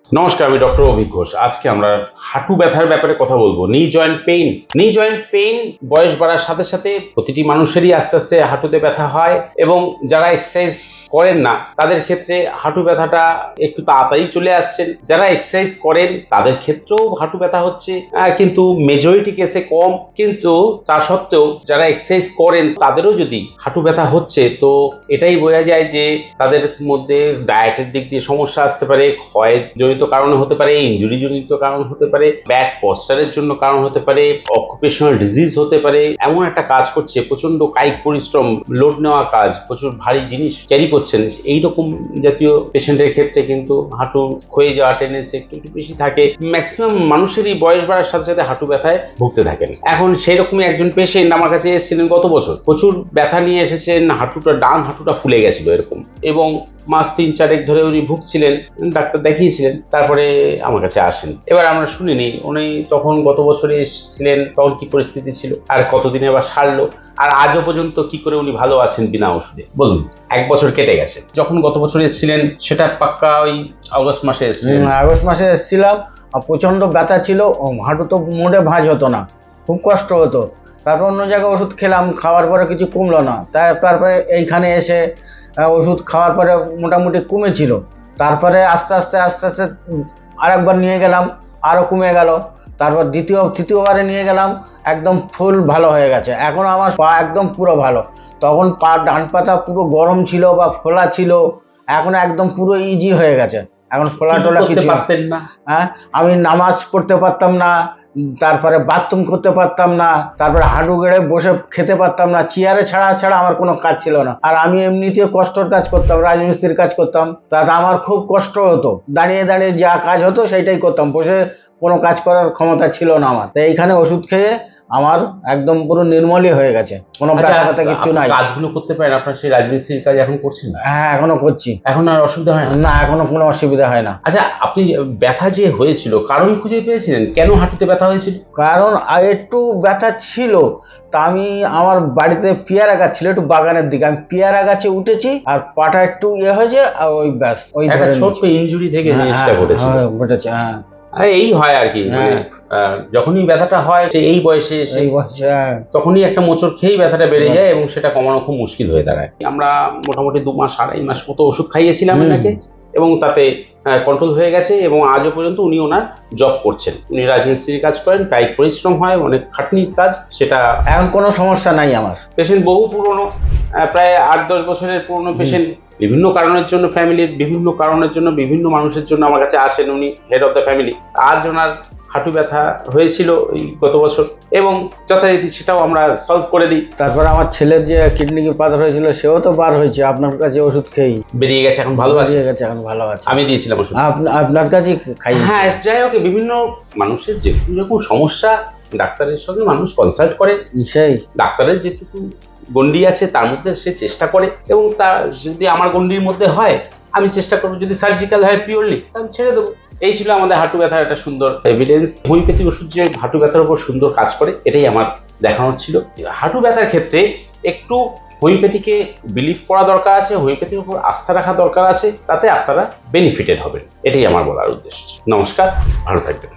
নমস্কার, আমি ডক্টর অভিক ঘোষ। আজকে আমরা হাঁটু ব্যথার ব্যাপারে কথা বলবো। নি জয়েন্ট পেইন বয়স বাড়ার সাথে সাথে প্রতিটি মানুষেরই আস্তে আস্তে হাঁটুতে ব্যথা হয়, এবং যারা এক্সারসাইজ করেন না তাদের ক্ষেত্রে হাঁটু ব্যথাটা একটু তাড়াতাড়ি চলে আসছেন। যারা এক্সারসাইজ করেন তাদের ক্ষেত্রেও হাঁটু ব্যথা হচ্ছে, কিন্তু মেজরিটি কেসে কম। কিন্তু তা সত্ত্বেও যারা এক্সারসাইজ করেন তাদেরও যদি হাঁটু ব্যথা হচ্ছে, তো এটাই বোঝা যায় যে তাদের মধ্যে ডায়েটের দিক দিয়ে সমস্যা আসতে পারে, ক্ষয় জনিত কারণে হতে পারে, ইনজুরি জনিত কারণ হতে পারে, ব্যাড পশ্চারের জন্য কারণ হতে পারে, অকুপেশনাল ডিজিজ হতে পারে। এমন একটা কাজ করছে, প্রচন্ড কায়িক পরিশ্রম, লোড নেওয়া কাজ, প্রচুর ভারী জিনিস ক্যারি করছেন, এইরকম জাতীয় পেশেন্টের ক্ষেত্রে কিন্তু হাঁটু ক্ষয়ে যাওয়ার টেন্ডেন্সি একটু একটু বেশি থাকে। ম্যাক্সিমাম মানুষেরই বয়স বাড়ার সাথে সাথে হাঁটু ব্যথায় ভুগতে থাকেন। এখন সেই রকমই একজন পেশেন্ট আমার কাছে এসেছিলেন গত বছর, প্রচুর ব্যথা নিয়ে এসেছেন, ডান হাঁটুটা ফুলে গেছিল এরকম, এবং মাস 3-4 ধরে উনি ভুগছিলেন, ডাক্তার দেখিয়েছিলেন, তারপরে আমার কাছে আসেন। এবার আমরা শুনিনি উনি তখন গত বছরে এসেছিলেন, তখন কি পরিস্থিতি ছিল, আর কতদিনে বা সারলো, আর আজও পর্যন্ত কি করে উনি ভালো আছেন বিনা ওষুধে, বলুন। 1 বছর কেটে গেছে। যখন গত বছর এসেছিলেন সেটা পাক্কা ওই আগস্ট মাসে এসেছিলেন। আগস্ট মাসে এসেছিলাম, প্রচন্ড ব্যথা ছিল, হাঁটু তো মোড়ে ভাঁজ হতো না, খুব কষ্ট হতো। তারপর অন্য জায়গায় ওষুধ খেলাম, খাওয়ার পরে কিছু কমলো না, তারপরে এইখানে এসে ওষুধ খাওয়ার পরে মোটামুটি কমেছিল। তারপরে আস্তে আস্তে আরেকবার নিয়ে গেলাম, আরও কমে গেল। তারপর তৃতীয়বারে নিয়ে গেলাম, একদম ফুল ভালো হয়ে গেছে। এখন আমার পা একদম পুরো ভালো। তখন পা ডান পাতা পুরো গরম ছিল বা ফোলা ছিল, এখন একদম পুরো ইজি হয়ে গেছে। এখন ফোলা টোলা কিছু পারতেন না। হ্যাঁ, আমি নামাজ পড়তে পারতাম না, তারপরে বাথরুম করতে পারতাম না, তারপরে হাঁটু গেড়ে বসে খেতে পারতাম না, চেয়ারে ছাড়া আমার কোনো কাজ ছিল না। আর আমি এমনিতেও কষ্টর কাজ করতাম, রাজমিস্ত্রির কাজ করতাম, তাতে আমার খুব কষ্ট হতো। দাঁড়িয়ে দাঁড়িয়ে যা কাজ হতো সেটাই করতাম, বসে কোনো কাজ করার ক্ষমতা ছিল না আমার। তাই এইখানে ওষুধ খেয়ে আমার একদম পুরো নির্মলই হয়ে গেছে, কোনো ব্যথা কিছু নাই। কাজগুলো করতে পারেন, আপনার সেই রাজমিস্ত্রির কাজ এখন করছেন না? হ্যাঁ, এখনো করছি। এখন আর অসুবিধা হয় না? না, এখনো কোনো অসুবিধা হয় না। আচ্ছা, আপনি ব্যথা যে হয়েছিল কারণ খুঁজে পেয়েছিলেন? কেন হাঁটুতে ব্যথা হয়েছিল? কারণ একটু ব্যথা ছিল, তা আমি আমার বাড়িতে পেয়ারা গাছ ছিল একটু বাগানের দিকে, আমি পেয়ারা গাছে উঠেছি আর পাটা একটু হয়েছে, আর ওই ব্যাস, ওই একটা ছোট্ট ইনজুরি থেকে জিনিসটা ঘটেছে। এই হয় আর কি, যখনই ব্যথাটা হয় এই বয়সে তখনই একটা মোচড় খেয়েই ব্যথাটা বেড়ে যায়, এবং সেটা কমানো খুব মুশকিল হয়ে দাঁড়ায়। আমরা মোটামুটি 2 মাস 2.5 মাস মতো ওষুধ খাইয়েছিলাম এনাকে, এবং তাতে কন্ট্রোল হয়ে গেছে। এবং আজও পর্যন্ত উনি ওনার জব করছেন, উনি রাজমিস্ত্রির কাজ করেন, কায়িক পরিশ্রম হয়, অনেক খাটনির কাজ, সেটা এখন কোনো সমস্যা নাই। আমার পেশেন্ট বহু পুরনো, প্রায় 8-10 বছরের পুরনো পেশেন্ট। বিভিন্ন কারণের জন্য, ফ্যামিলির বিভিন্ন কারণের জন্য, বিভিন্ন মানুষের জন্য আমার কাছে আসেন। উনি হেড অফ দ্য ফ্যামিলি। আজ ওনার হাঁটু ব্যথা হয়েছিল এই গত বছর, এবং যথারীতি সেটাও আমরা সলভ করে দিই। তারপর আমার ছেলের যে কিডনি পাথর হয়েছিল সেও তো বার হয়েছে, আপনার কাছে ওষুধ খেয়েই বেরিয়ে গেছে, এখন ভালো আছে। এখন ভালো আছে, আমি দিয়েছিলাম ওষুধ, আপনার কাছে খাই। হ্যাঁ, যাই হোক, বিভিন্ন মানুষের যেরকম সমস্যা, ডাক্তারের সঙ্গে মানুষ কনসাল্ট করে, সেই ডাক্তারের যেটুকু গন্ডি আছে তার মধ্যে সে চেষ্টা করে, এবং তা যদি আমার গন্ডির মধ্যে হয় আমি চেষ্টা করবো, যদি সার্জিক্যাল হয় পিওরলি তা আমি ছেড়ে দেবো। এই ছিল আমাদের হাঁটু ব্যথার একটা সুন্দর এভিডেন্স। হোমিওপ্যাথিক ওষুধ যে হাঁটু ব্যথার উপর সুন্দর কাজ করে, এটাই আমার দেখানোর ছিল। হাঁটু ব্যথার ক্ষেত্রে একটু হোমিওপ্যাথিকে বিলিভ করা দরকার আছে, হোমিওপ্যাথির উপর আস্থা রাখা দরকার আছে, তাতে আপনারা বেনিফিটেড হবেন। এটাই আমার বলার উদ্দেশ্য। নমস্কার, ভালো থাকবেন।